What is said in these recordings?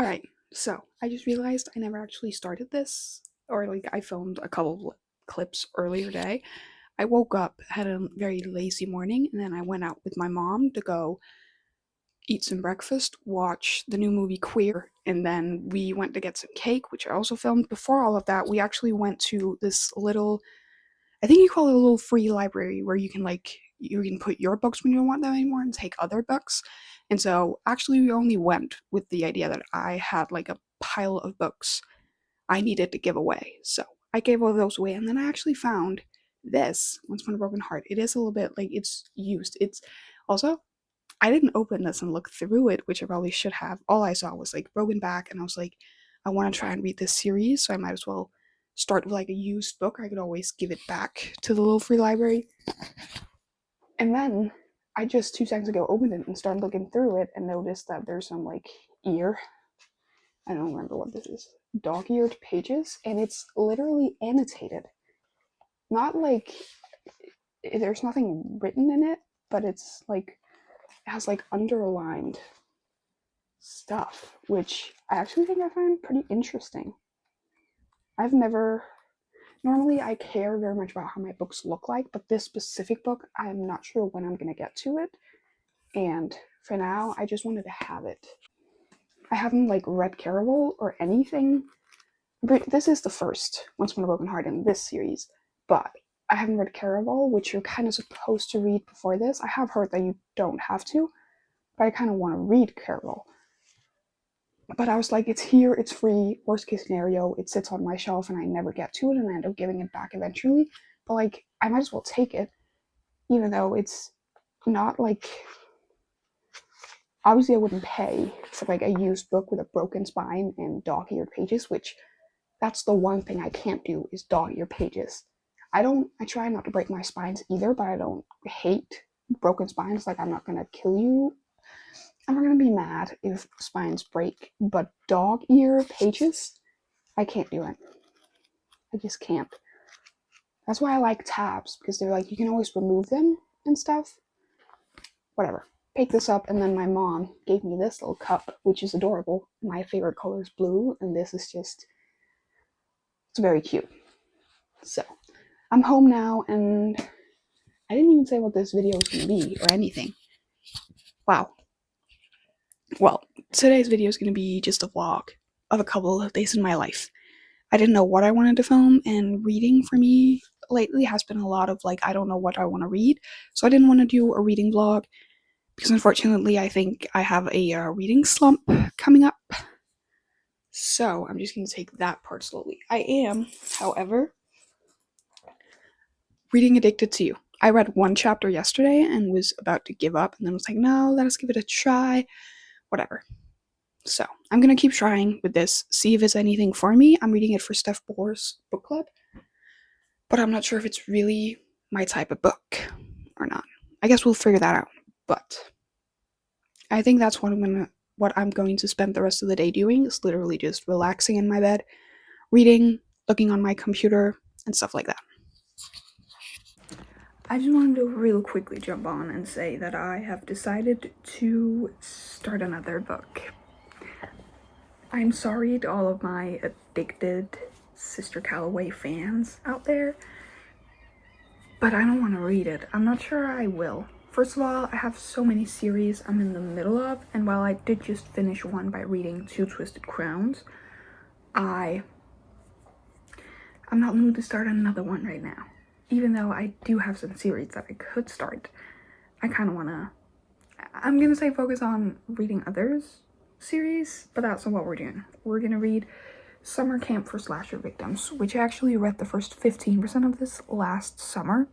Alright, so I just realized I never actually started this, or like I filmed a couple clips earlier today. I woke up, had a very lazy morning, and then I went out with my mom to go eat some breakfast, watch the new movie Queer, and then we went to get some cake, which I also filmed. Before all of that, we actually went to this little, I think you call it a little free library where you can put your books when you don't want them anymore and take other books. And so actually we only went with the idea that I had like a pile of books I needed to give away. So I gave all those away, and then I actually found this Once Upon a Broken Heart. It is a little bit like it's used. It's also, I didn't open this and look through it, which I probably should have. All I saw was like Broken Back, and I was like, I want to try and read this series, so I might as well start with like a used book. I could always give it back to the little free library. And then I just 2 seconds ago opened it and started looking through it and noticed that there's some like ear. I don't remember what this is. Dog-eared pages, and it's literally annotated. Not like there's nothing written in it, but it's like it has like underlined stuff, which I actually think I find pretty interesting. I've never normally I care very much about how my books look like, but this specific book, I'm not sure when I'm gonna get to it. And for now, I just wanted to have it. I haven't like read Caraval or anything. This is the first Once Upon a Broken Heart in this series, but I haven't read Caraval, which you're kind of supposed to read before this. I have heard that you don't have to, but I kind of want to read Caraval. But I was like, it's here, it's free, worst case scenario, it sits on my shelf and I never get to it and I end up giving it back eventually. But like, I might as well take it, even though it's not like, obviously I wouldn't pay for like a used book with a broken spine and dog-eared pages, which that's the one thing I can't do is dog-eared pages. I try not to break my spines either, but I don't hate broken spines. Like, I'm not gonna kill you. I'm not gonna be mad if spines break, but dog ear pages, I can't do it. I just can't. That's why I like tabs, because they're like, you can always remove them and stuff. Whatever. Pick this up, and then my mom gave me this little cup, which is adorable. My favorite color is blue, and this is just, it's very cute. So, I'm home now, and I didn't even say what this video is going to be or anything. Wow. Well, today's video is going to be just a vlog of a couple of days in my life. I didn't know what I wanted to film, and reading for me lately has been a lot of like, I don't know what I want to read, so I didn't want to do a reading vlog because unfortunately I think I have a reading slump coming up. So I'm just going to take that part slowly. I am, however, reading Addicted to You. I read one chapter yesterday and was about to give up, and then was like, no, let us give it a try. Whatever. So I'm gonna keep trying with this, see if it's anything for me. I'm reading it for Steph Bohr's book club, but I'm not sure if it's really my type of book or not. I guess we'll figure that out. But I think that's what I'm going to spend the rest of the day doing, is literally just relaxing in my bed, reading, looking on my computer, and stuff like that. I just wanted to real quickly jump on and say that I have decided to start another book. I'm sorry to all of my addicted Sister Calloway fans out there, but I don't want to read it. I'm not sure I will. First of all, I have so many series I'm in the middle of, and while I did just finish one by reading Two Twisted Crowns, I'm not in the mood to start another one right now. Even though I do have some series that I could start, I kind of want to, I'm going to say focus on reading others series, but that's not what we're doing. We're going to read Summer Camp for Slasher Victims, which I actually read the first 15% of this last summer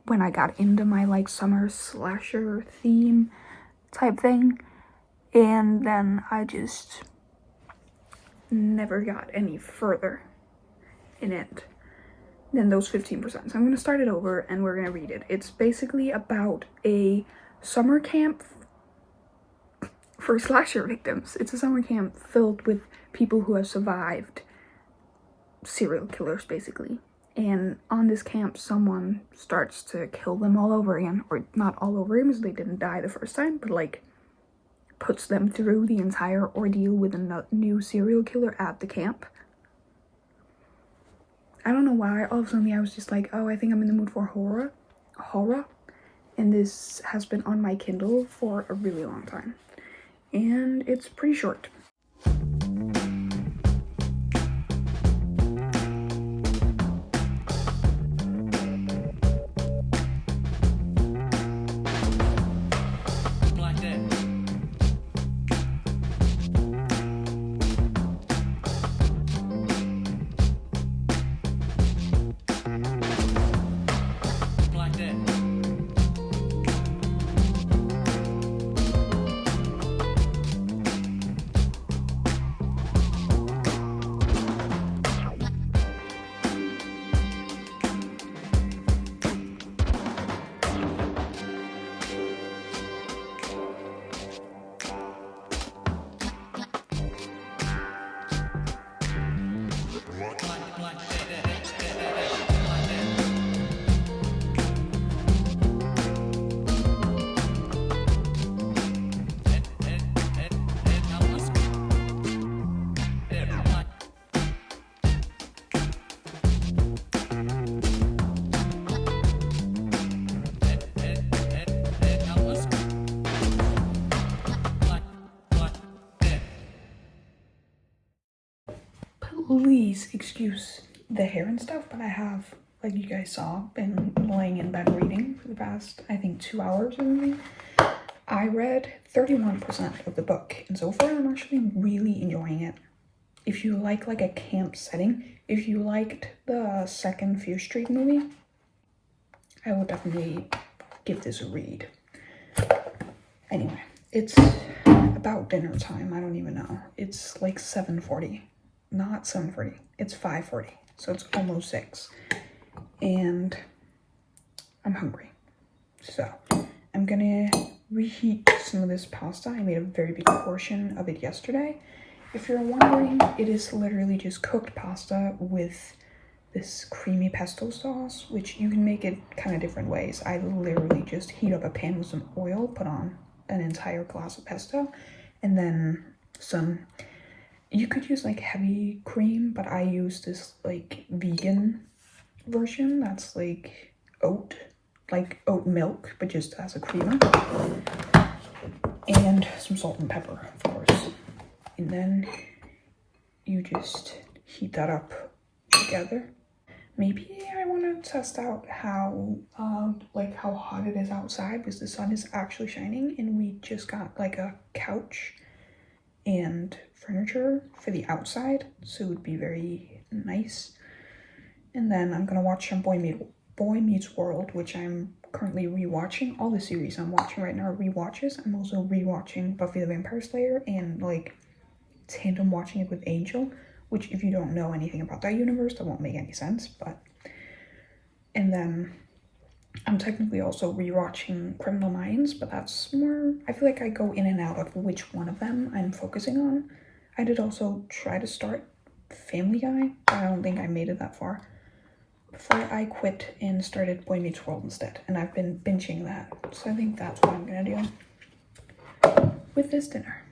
when I got into my like summer slasher theme type thing, and then I just never got any further in it than those 15%. So I'm going to start it over and we're going to read it. It's basically about a summer camp for slasher victims. It's a summer camp filled with people who have survived serial killers, basically. And on this camp, someone starts to kill them all over again. Or not all over again, because they didn't die the first time, but like puts them through the entire ordeal with a new serial killer at the camp. I don't know why, all of a sudden I was just like, oh, I think I'm in the mood for horror. And this has been on my Kindle for a really long time. And it's pretty short. Please excuse the hair and stuff, but I have, like you guys saw, been laying in bed reading for the past, I think, 2 hours or something. I read 31% of the book, and so far I'm actually really enjoying it. If you like a camp setting, if you liked the second Fear Street movie, I would definitely give this a read. Anyway, it's about dinner time. I don't even know. It's like 7:40. Not 7:40. It's 5:40. So it's almost 6. And I'm hungry. So I'm gonna reheat some of this pasta. I made a very big portion of it yesterday. If you're wondering, it is literally just cooked pasta with this creamy pesto sauce, which you can make it kind of different ways. I literally just heat up a pan with some oil, put on an entire glass of pesto, and then some, you could use like heavy cream, but I use this like vegan version that's like oat milk, but just as a creamer, and some salt and pepper, of course. And then you just heat that up together. Maybe I want to test out how hot it is outside, because the sun is actually shining, and we just got like a couch and furniture for the outside, so it would be very nice. And then I'm gonna watch some Boy Meets World, which I'm currently rewatching. All the series I'm watching right now are rewatches. I'm also rewatching Buffy the Vampire Slayer and like tandem watching it with Angel, which if you don't know anything about that universe, that won't make any sense, but. And then I'm technically also rewatching Criminal Minds, but that's more, I feel like I go in and out of which one of them I'm focusing on. I did also try to start Family Guy, but I don't think I made it that far before I quit and started Boy Meets World instead, and I've been binging that, so I think that's what I'm gonna do with this dinner.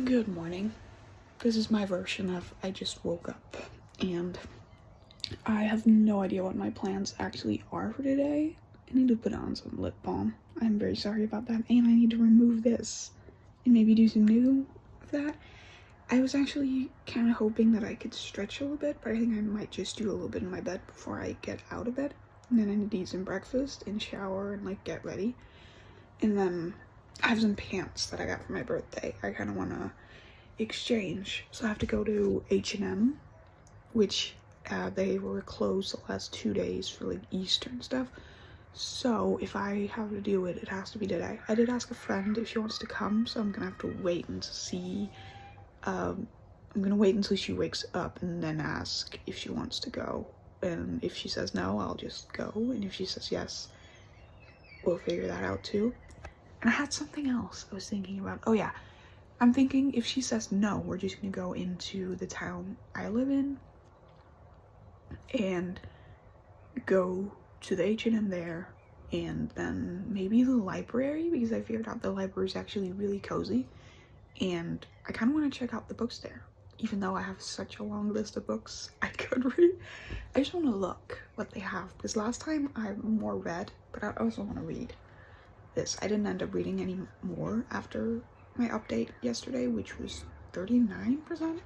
Good morning. This is my version of I just woke up, and I have no idea what my plans actually are for today. I need to put on some lip balm. I'm very sorry about that, and I need to remove this and maybe do some new of that. I was actually kind of hoping that I could stretch a little bit, but I think I might just do a little bit in my bed before I get out of bed. And then I need to eat some breakfast and shower and like get ready. And then I have some pants that I got for my birthday. I kind of want to exchange. So I have to go to H&M, which they were closed the last 2 days for like Easter and stuff. So if I have to do it, it has to be today. I did ask a friend if she wants to come, so I'm gonna have to wait and see. I'm gonna wait until she wakes up and then ask if she wants to go. And if she says no, I'll just go. And if she says yes, we'll figure that out too. And I had something else I was thinking about. Oh yeah, I'm thinking if she says no, we're just gonna go into the town I live in and go to the H&M there, and then maybe the library, because I figured out the library is actually really cozy and I kind of want to check out the books there, even though I have such a long list of books I could read. I just want to look what they have, because last time I more read, but I also want to read this. I didn't end up reading any more after my update yesterday, which was 39%.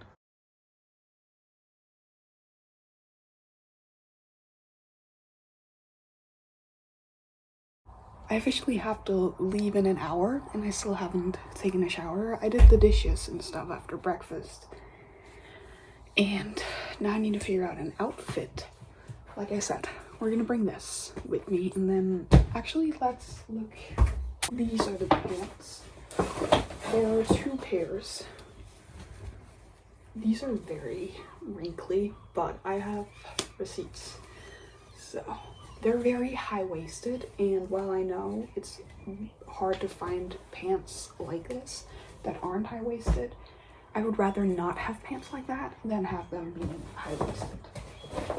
I officially have to leave in an hour and I still haven't taken a shower. I did the dishes and stuff after breakfast. And now I need to figure out an outfit. Like I said, we're gonna bring this with me, and then actually let's look. These are the pants. There are 2 pairs. These are very wrinkly, but I have receipts. So they're very high-waisted, and while I know it's hard to find pants like this that aren't high-waisted, I would rather not have pants like that than have them be high-waisted.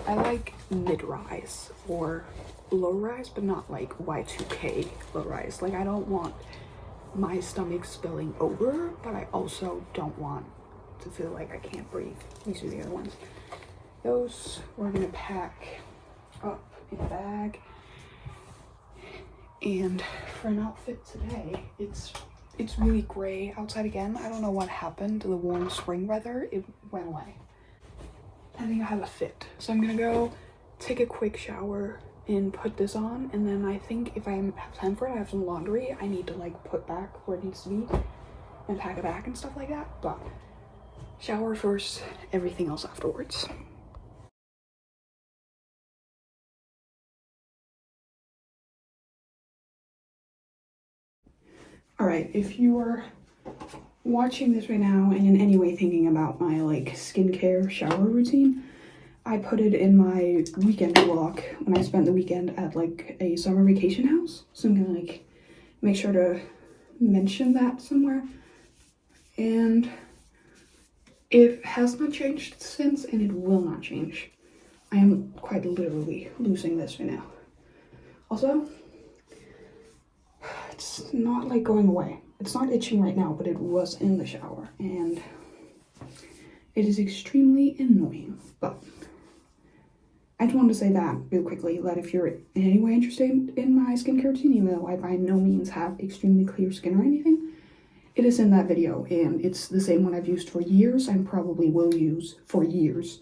I like mid-rise or low-rise, but not like Y2K low-rise. Like, I don't want my stomach spilling over, but I also don't want to feel like I can't breathe. These are the other ones. Those we're gonna pack up in a bag. And for an outfit today, it's really gray outside again. I don't know what happened to the warm spring weather. It went away. I think I have a fit. So I'm gonna go take a quick shower and put this on, and then I think if I have time for it, I have some laundry I need to like put back where it needs to be and pack it back and stuff like that. But shower first, everything else afterwards. Alright, if you are watching this right now and in any way thinking about my like skincare shower routine, I put it in my weekend vlog when I spent the weekend at like a summer vacation house. So I'm gonna like make sure to mention that somewhere. And it has not changed since, and it will not change. I am quite literally losing this right now. Also, it's not like going away. It's not itching right now, but it was in the shower, and it is extremely annoying. But I just wanted to say that real quickly, that if you're in any way interested in my skincare routine, even though I by no means have extremely clear skin or anything, it is in that video, and it's the same one I've used for years and probably will use for years.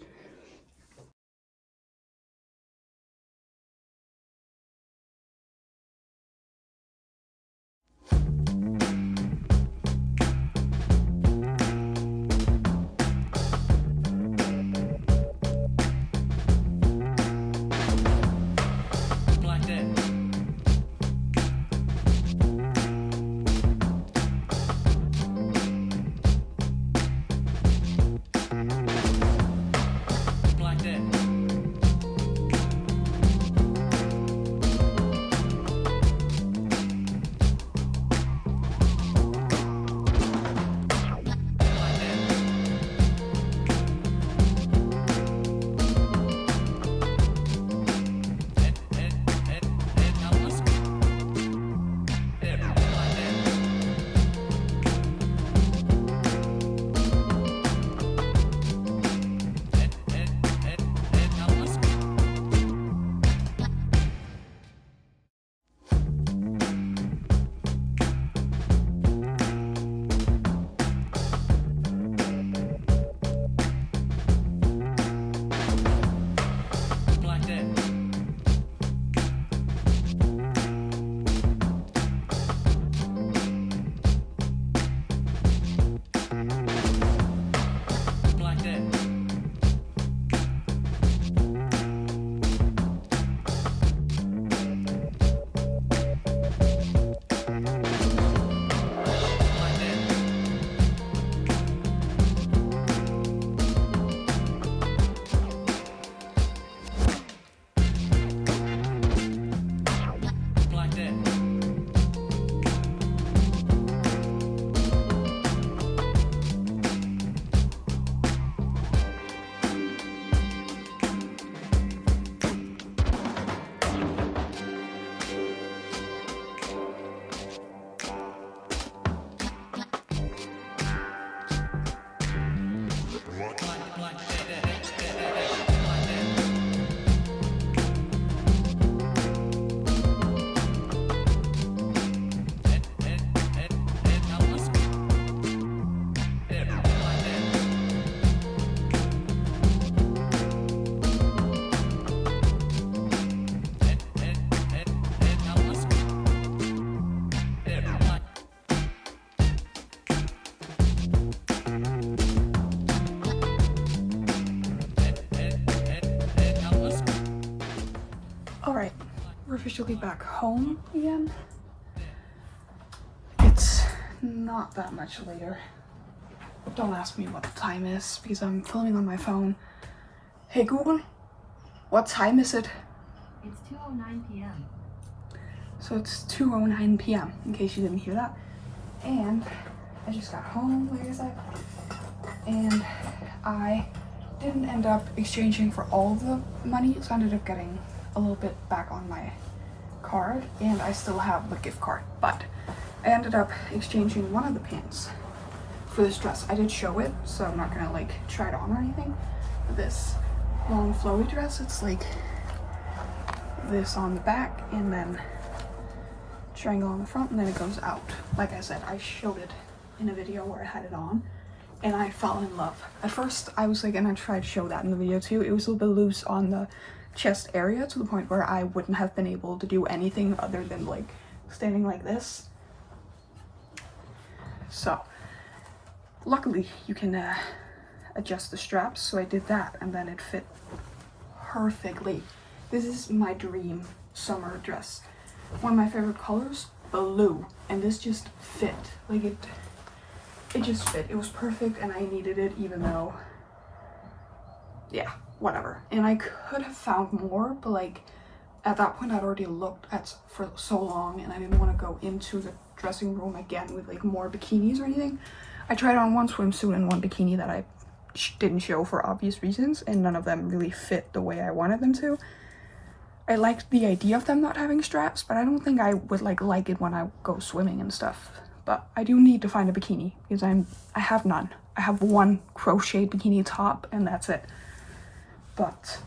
we're officially back home again. It's not that much later. Don't ask me what the time is because I'm filming on my phone. Hey Google, what time is it? It's 2:09 p.m. So it's 2:09 p.m. in case you didn't hear that. And I just got home, like I said, and I didn't end up exchanging for all the money, so I ended up getting a little bit back on my card, and I still have the gift card, but I ended up exchanging one of the pants for this dress. I did show it, so I'm not gonna like try it on or anything. This long flowy dress, it's like this on the back and then triangle on the front, and then it goes out. Like I said, I showed it in a video where I had it on and I fell in love. At first I was like, and I tried to show that in the video too, it was a little bit loose on the chest area to the point where I wouldn't have been able to do anything other than like standing like this. So luckily you can adjust the straps, so I did that and then it fit perfectly. This is my dream summer dress. One of my favorite colors, blue, and this just fit. Like it just fit. It was perfect and I needed it, even though, yeah, whatever. And I could have found more, but like at that point I'd already looked at for so long and I didn't want to go into the dressing room again with like more bikinis or anything. I tried on one swimsuit and one bikini that I didn't show for obvious reasons, and none of them really fit the way I wanted them to. I liked the idea of them not having straps, but I don't think I would like it when I go swimming and stuff. But I do need to find a bikini because I have none. I have one crochet bikini top and that's it. But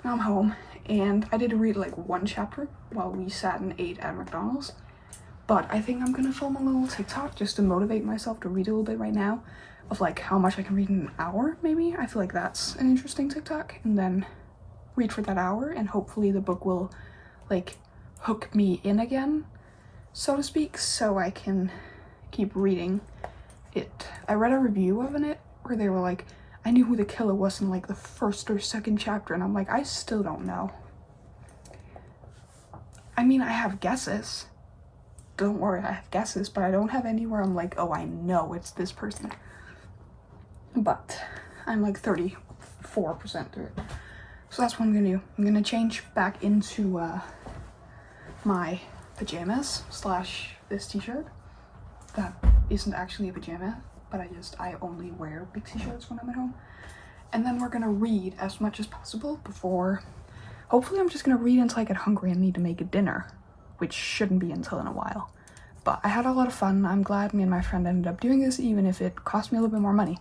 now I'm home and I did read like one chapter while we sat and ate at McDonald's. But I think I'm gonna film a little TikTok just to motivate myself to read a little bit right now, of like how much I can read in an hour maybe. I feel like that's an interesting TikTok, and then read for that hour and hopefully the book will like hook me in again, so to speak, so I can keep reading it. I read a review of it where they were like, I knew who the killer was in like the first or second chapter, and I'm like, I still don't know. I mean, I have guesses. Don't worry, I have guesses, but I don't have anywhere I'm like, oh, I know it's this person. But I'm like 34% through it. So that's what I'm gonna do. I'm gonna change back into my pajamas / this t-shirt. That isn't actually a pajama, but I only wear big t-shirts when I'm at home. And then we're gonna read as much as possible before, hopefully I'm just gonna read until I get hungry and need to make a dinner, which shouldn't be until in a while. But I had a lot of fun. I'm glad me and my friend ended up doing this, even if it cost me a little bit more money.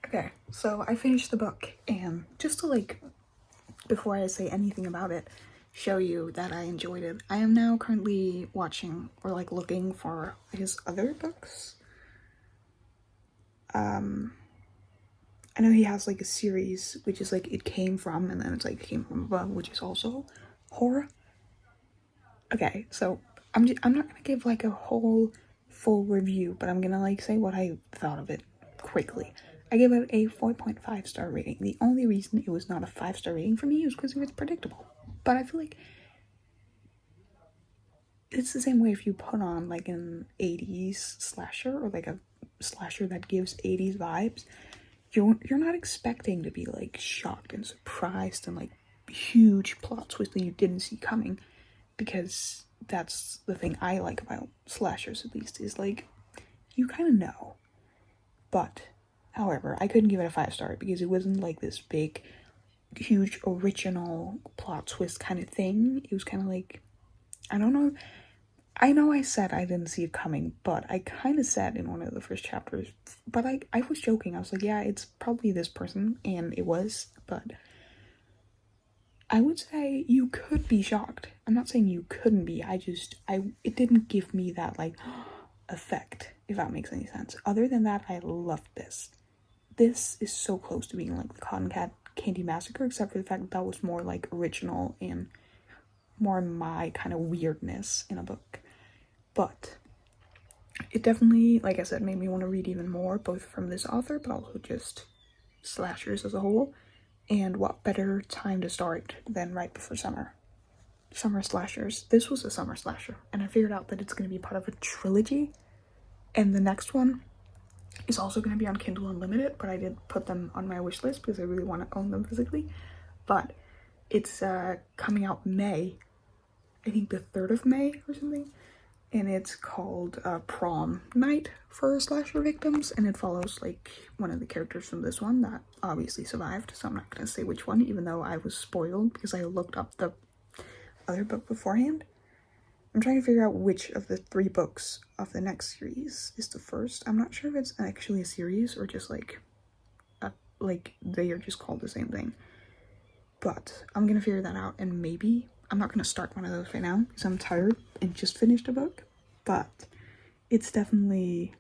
Okay, so I finished the book, and just to like, before I say anything about it, show you that I enjoyed it, I am now currently watching or like looking for his other books. I know he has like a series which is like It Came From, and then it's like Came From Above, which is also horror. Okay, so I'm not gonna give like a whole full review, but I'm gonna like say what I thought of it quickly. I gave it a 4.5 star rating. The only reason it was not a 5-star rating for me is because it was predictable. But I feel like it's the same way if you put on like an 80s slasher, or like a slasher that gives 80s vibes, you're not expecting to be like shocked and surprised and like huge plot twist that you didn't see coming, because that's the thing I like about slashers, at least, is like you kind of know. But however, I couldn't give it a 5-star because it wasn't like this big huge original plot twist kind of thing. It was kind of like, I don't know, I know I said I didn't see it coming, but I kind of said in one of the first chapters, but I was joking. I was like, yeah, it's probably this person, and it was, but I would say you could be shocked. I'm not saying you couldn't be, it didn't give me that like effect, if that makes any sense. Other than that, I loved this. This is so close to being like the Cotton Candy Massacre, except for the fact that was more like original and more my kind of weirdness in a book. But it definitely, like I said, made me want to read even more, both from this author, but also just slashers as a whole. And what better time to start than right before summer? summer slashers. This was a summer slasher, and I figured out that it's going to be part of a trilogy, and the next one is also going to be on Kindle Unlimited, but I did put them on my wish list because I really want to own them physically. But it's coming out May, I think the 3rd of May or something, and it's called Prom Night for slasher victims, and it follows like one of the characters from this one that obviously survived, so I'm not going to say which one, even though I was spoiled because I looked up the other book beforehand. I'm trying to figure out which of the 3 books of the next series is the first. I'm not sure if it's actually a series or just like they are just called the same thing. But I'm gonna figure that out, and maybe I'm not gonna start one of those right now because I'm tired and just finished a book. But it's definitely,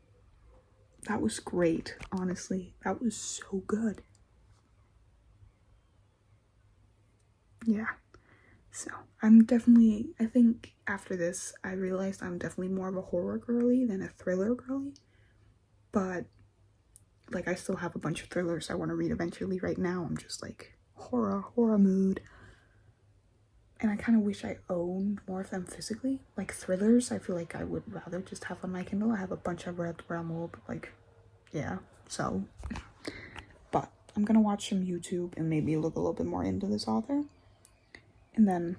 that was great, honestly. That was so good. Yeah. So I'm definitely, I think after this, I realized I'm definitely more of a horror girly than a thriller girly. But like, I still have a bunch of thrillers I want to read eventually. Right now, I'm just like horror mood. And I kind of wish I owned more of them physically. Like thrillers, I feel like I would rather just have on my Kindle. I have a bunch I've read where I'm a little bit like, yeah, so. But I'm gonna watch some YouTube and maybe look a little bit more into this author. And then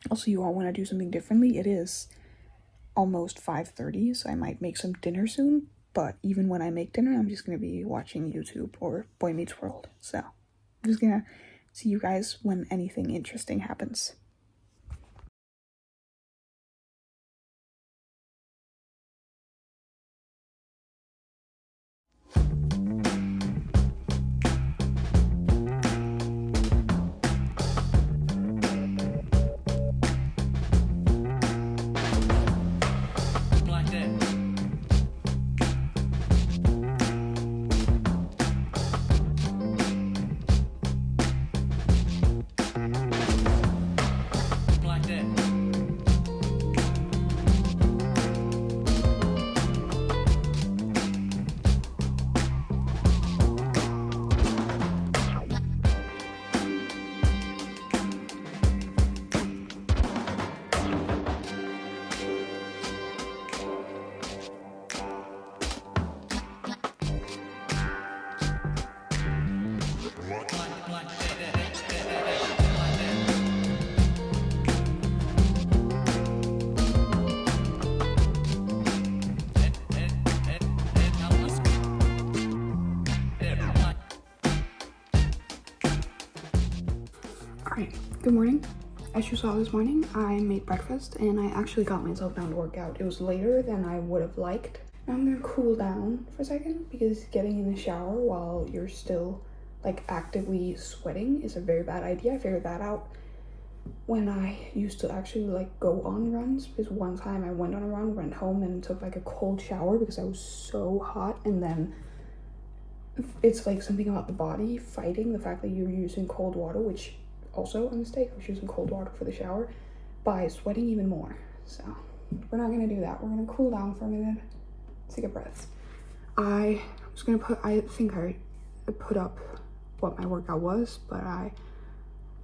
also, you all want to do something differently. It is almost 5:30, so I might make some dinner soon. But even when I make dinner, I'm just gonna be watching YouTube or Boy Meets World. So I'm just gonna see you guys when anything interesting happens. Alright, good morning. As you saw this morning, I made breakfast and I actually got myself down to work out. It was later than I would have liked. Now I'm gonna cool down for a second because getting in the shower while you're still like actively sweating is a very bad idea. I figured that out when I used to actually like go on runs, because one time I went on a run, went home and took like a cold shower because I was so hot, and then it's like something about the body fighting the fact that you're using cold water, which also a mistake. I was using cold water for the shower by sweating even more. So we're not gonna do that. We're gonna cool down for a minute, take a breath. I think I put up what my workout was, but I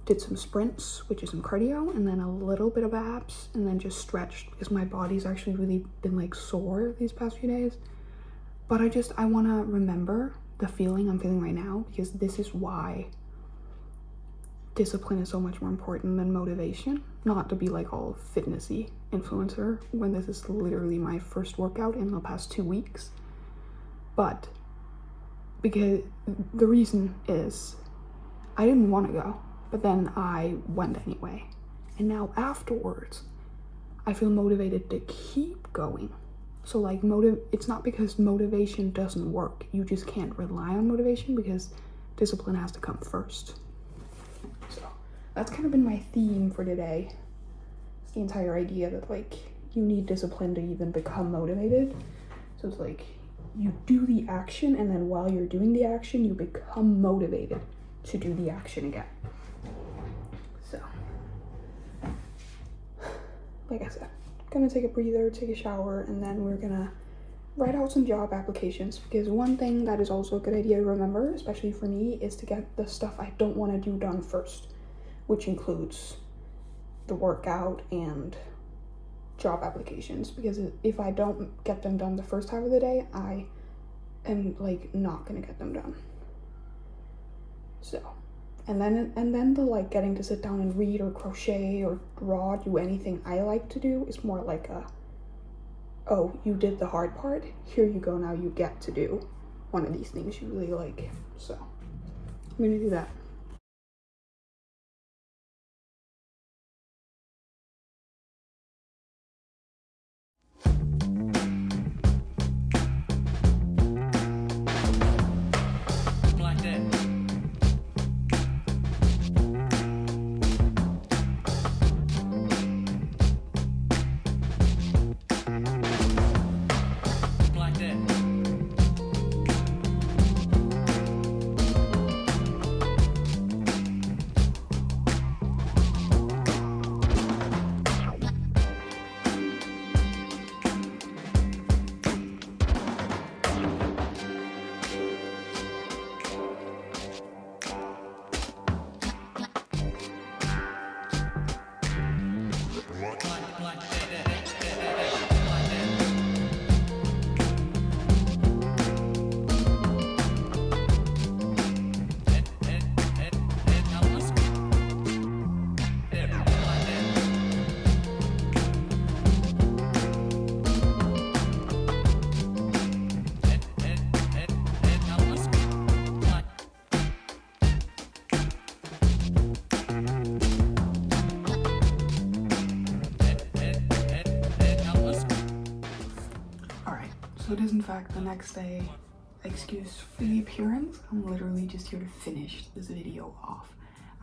did some sprints, which is some cardio, and then a little bit of abs, and then just stretched because my body's actually really been like sore these past few days. But I want to remember the feeling I'm feeling right now, because this is why discipline is so much more important than motivation. Not to be like all fitnessy influencer when this is literally my first workout in the past 2 weeks, but because the reason is I didn't want to go, but then I went anyway, and now afterwards I feel motivated to keep going. So like it's not because motivation doesn't work, you just can't rely on motivation because discipline has to come first. So that's kind of been my theme for today. It's the entire idea that like you need discipline to even become motivated. So it's like you do the action, and then while you're doing the action you become motivated to do the action again. So like I said, gonna take a breather, take a shower, and then we're gonna write out some job applications, because one thing that is also a good idea to remember, especially for me, is to get the stuff I don't want to do done first, which includes the workout and job applications, because if I don't get them done the first half of the day, I am like not gonna get them done. So, and then the like getting to sit down and read or crochet or draw, do anything I like to do is more like a, oh, you did the hard part, here you go, now you get to do one of these things you really like. So I'm gonna do that. So it is in fact the next day. Excuse for the appearance, I'm literally just here to finish this video off.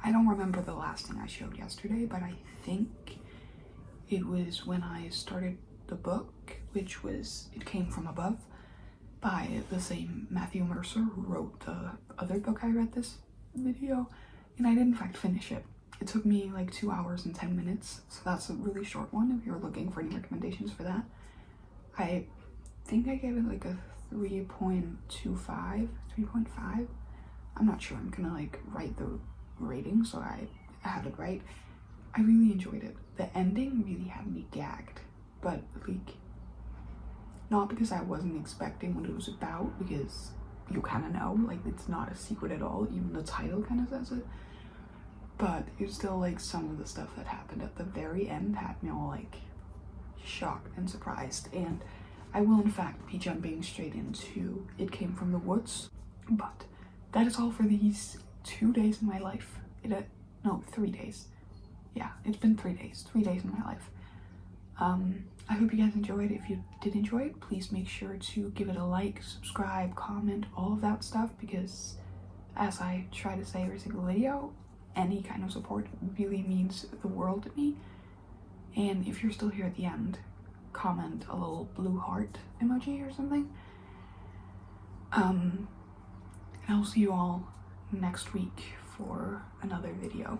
I don't remember the last thing I showed yesterday, but I think it was when I started the book, which was It Came From Above by the same Matthew Mercer who wrote the other book I read this video, and I did in fact finish it. It took me like 2 hours and 10 minutes, so that's a really short one if you're looking for any recommendations for that. I think I gave it like a 3.25, 3.5. I'm not sure. I'm gonna like write the rating so I have it right. I really enjoyed it. The ending really had me gagged, but like not because I wasn't expecting what it was about, because you kind of know, like it's not a secret at all, even the title kind of says it, but it's still like some of the stuff that happened at the very end had me all like shocked and surprised. And I will in fact be jumping straight into It Came From the Woods, but that is all for these 2 days in my life. No, 3 days. Yeah, it's been 3 days. 3 days in my life. I hope you guys enjoyed. If you did enjoy it, please make sure to give it a like, subscribe, comment, all of that stuff, because as I try to say every single video, any kind of support really means the world to me. And if you're still here at the end, comment a little blue heart emoji or something. And I'll see you all next week for another video.